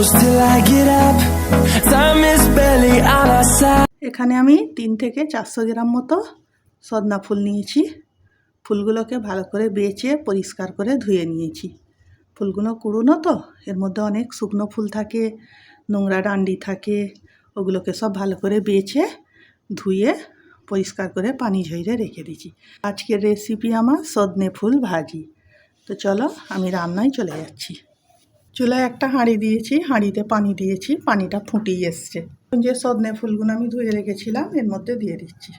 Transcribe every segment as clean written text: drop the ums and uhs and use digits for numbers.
close till I get up. Time is barely on our side. এখানে আমি 3 থেকে 400 গ্রাম মতো সদনা ফুল নিয়েছি। ফুলগুলোকে ভালো করে বেছে পরিষ্কার করে ধুয়ে নিয়েছি। ফুলগুলো কুড়োনো তো, এর মধ্যে অনেক শুকনো ফুল থাকে, নোংরা ডান্ডি থাকে, ওগুলোকে সব ভালো করে বেছে ধুয়ে পরিষ্কার করে পানি ঝরিয়ে রেখে দিয়েছি। আজকের রেসিপি আমার সজনে ফুল ভাজি। তো চলো আমি রান্নায় চলে যাচ্ছি। চুলায় একটা হাঁড়ি দিয়েছি, হাঁড়িতে পানি দিয়েছি, পানিটা ফুটিয়ে এসছে। যে সজনে ফুলগুলো আমি ধুয়ে রেখেছিলাম এর মধ্যে দিয়ে দিচ্ছি।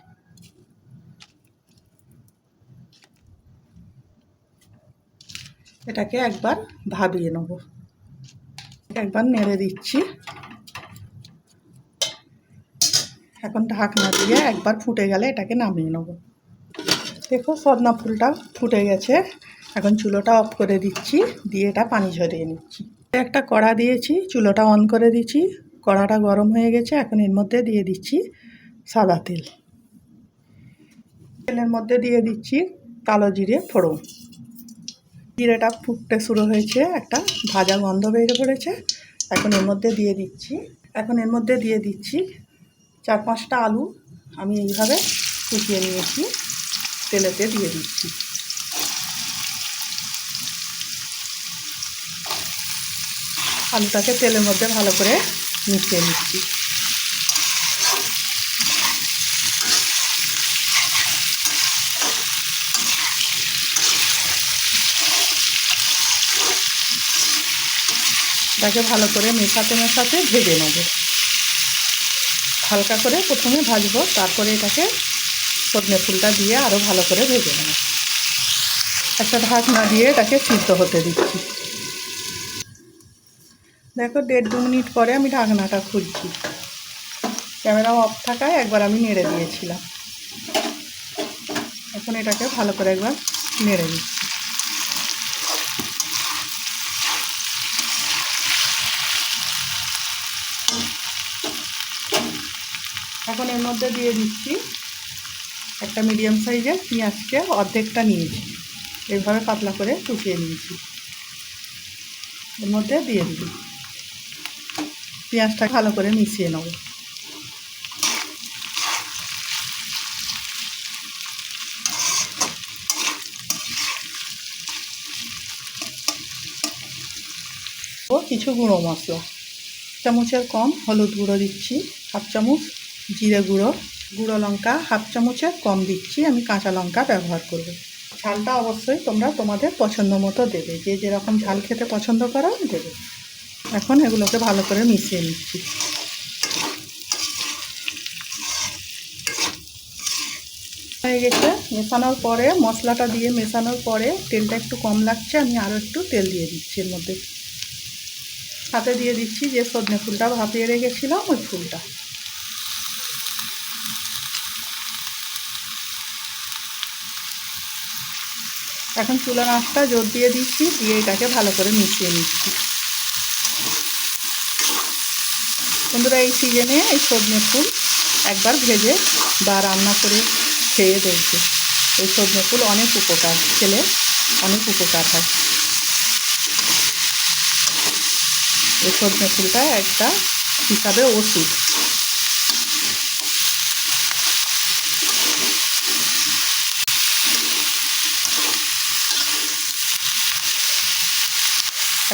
এটাকে একবার ভাবিয়ে নেব, একবার নেড়ে দিচ্ছি। এখন ঢাকনা দিয়ে একবার ফুটে গেলে এটাকে নামিয়ে নেব। দেখো সজনা ফুলটা ফুটে গেছে, এখন চুলোটা অফ করে দিচ্ছি, দিয়ে এটা পানি ঝরিয়ে নিচ্ছি। একটা কড়া দিয়েছি, চুলোটা অন করে দিচ্ছি, কড়াটা গরম হয়ে গেছে। এখন এর মধ্যে দিয়ে দিচ্ছি সাদা তেল। তেলের মধ্যে দিয়ে দিচ্ছি কালো জিরে ফোড়ন। জিরেটা ফুটতে শুরু হয়েছে, একটা ভাজা গন্ধ বেরিয়ে পড়েছে। এখন এর মধ্যে দিয়ে দিচ্ছি 4-5টা আলু আমি এইভাবে কুচিয়ে নিয়েছি, তেলেতে দিয়ে দিচ্ছি। আলুটাকে তেলের মধ্যে ভালো করে মিশিয়ে নিচ্ছি। এটাকে ভালো করে মেশাতে ভেজে নেব। হালকা করে প্রথমে ভাজবো, তারপরে এটাকে সজনে ফুলটা দিয়ে আরও ভালো করে ভেজে নেব। একটা ঢাকনা দিয়ে এটাকে সিদ্ধ হতে দিচ্ছি। দেখো 1.5-2 মিনিট পরে আমি ঢাকনাটা খুলছি। ক্যামেরা অফ থাকায় একবার আমি নেড়ে দিয়েছিলাম। এখন এটাকে ভালো করে একবার নেড়ে নিচ্ছি। এখন এর মধ্যে দিয়ে দিচ্ছি একটা মিডিয়াম সাইজের পেঁয়াজকে অর্ধেকটা নিয়েছি, এইভাবে পাতলা করে কুচিয়ে নিয়েছি। এর মধ্যে দিয়ে দিই, পেঁয়াজটা ভালো করে মিশিয়ে নেব। ও কিছু গুঁড়ো মশলা, চামচের কম হলুদ গুঁড়ো দিচ্ছি, 1/2 চামচ জিরে গুঁড়ো, গুঁড়ো লঙ্কা 1/2 চামচের কম দিচ্ছি, আমি কাঁচা লঙ্কা ব্যবহার করব। ঝালটা অবশ্যই তোমরা তোমাদের পছন্দ মতো দেবে, যে যেরকম ঝাল খেতে পছন্দ করো দেবে। এখন এগুলোকে ভালো করে মিশিয়ে নিচ্ছি। হয়ে গেছে মেশানোর পরে, মশলাটা দিয়ে মেশানোর পরে তেলটা একটু কম লাগছে, আমি আরও একটু তেল দিয়ে দিচ্ছি এর মধ্যে। সাথে দিয়ে দিচ্ছি যে সজনে ফুলটা ভাপিয়ে রেখেছিলাম ওই ফুলটা। এখন চুলার আঁচটা জোর দিয়ে দিচ্ছি, দিয়ে এটাকে ভালো করে মিশিয়ে নিচ্ছি। বন্ধুরা এই সিজনে এই সজনে ফুল একবার ভেজে বা রান্না করে খেয়ে দেখবে। এই সজনে ফুল অনেক উপকার, খেলে অনেক উপকার হয়। এই সজনে ফুলটা একটা হিসাবে ওষুধ।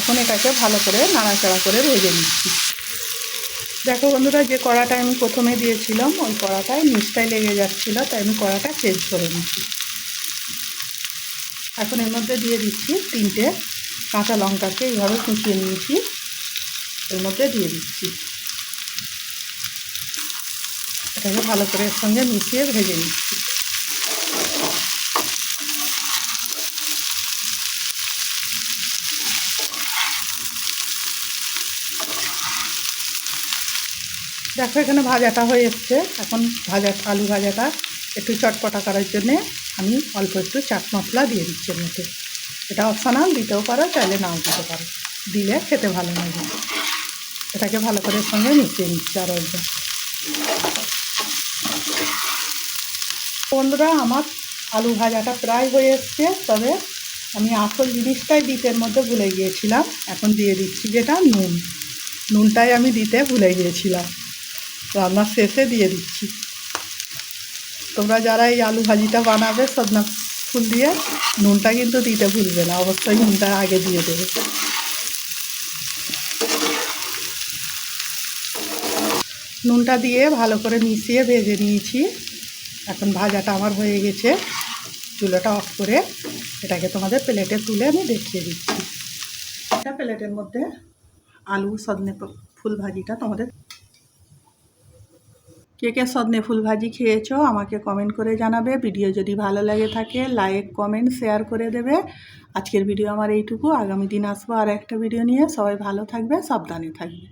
এখন এটাকে ভালো করে নাড়াচাড়া করে ভেজে নিচ্ছি। দেখো বন্ধুরা, যে কড়াটা আমি প্রথমে দিয়েছিলাম ওই কড়াটায় নিচটায় লেগে যাচ্ছিল, তাই আমি কড়াটা চেঞ্জ করে নিচ্ছি। এখন এর মধ্যে দিয়ে দিচ্ছি 3টে কাঁচা লঙ্কাকে এইভাবে কুচিয়ে নিয়েছি, এর মধ্যে দিয়ে দিচ্ছি। এটাকে ভালো করে এর সঙ্গে মিশিয়ে ভেজে নিচ্ছি। দেখো এখানে ভাজাটা হয়ে এসছে। এখন আলু ভাজাটা একটু চটপটা করার জন্যে আমি অল্প একটু চাট মশলা দিয়ে দিচ্ছি এর মধ্যে। এটা অপশনাল, দিতেও পারো, চাইলে নাও দিতে পারো, দিলে খেতে ভালো লাগে। এটাকে ভালো করে এর সঙ্গে মিশিয়ে নিচ্ছি আরও একবার। বন্ধুরা আমার আলু ভাজাটা প্রায় হয়ে এসছে, তবে আমি আসল জিনিসটাই দিতে এর মধ্যে ভুলে গিয়েছিলাম। এখন দিয়ে দিচ্ছি যেটা নুন। নুনটাই আমি দিতে ভুলে গিয়েছিলাম, রান্নার শেষে দিয়ে দিচ্ছি। তোমরা যারা এই আলু ভাজিটা বানাবে সজনা ফুল দিয়ে, নুনটা কিন্তু দিতে ভুলবে না, অবশ্যই নুনটা আগে দিয়ে দেবে। নুনটা দিয়ে ভালো করে মিশিয়ে ভেজে নিয়েছি। এখন ভাজাটা আমার হয়ে গেছে, চুলাটা অফ করে এটাকে তোমাদের প্লেটে তুলে আমি দেখিয়ে দিচ্ছি। একটা প্লেটের মধ্যে আলু সজনে ফুল ভাজিটা তোমাদের, কে কে সজনে ফুল ভাজি খেয়েছো আমাকে কমেন্ট করে জানাবে। ভিডিও যদি ভালো লাগে থাকে লাইক কমেন্ট শেয়ার করে দেবে। আজকের ভিডিও আমার এইটুকু, আগামী দিন আসবো আর একটা ভিডিও নিয়ে। সবাই ভালো থাকবে, সাবধানে থাকবে।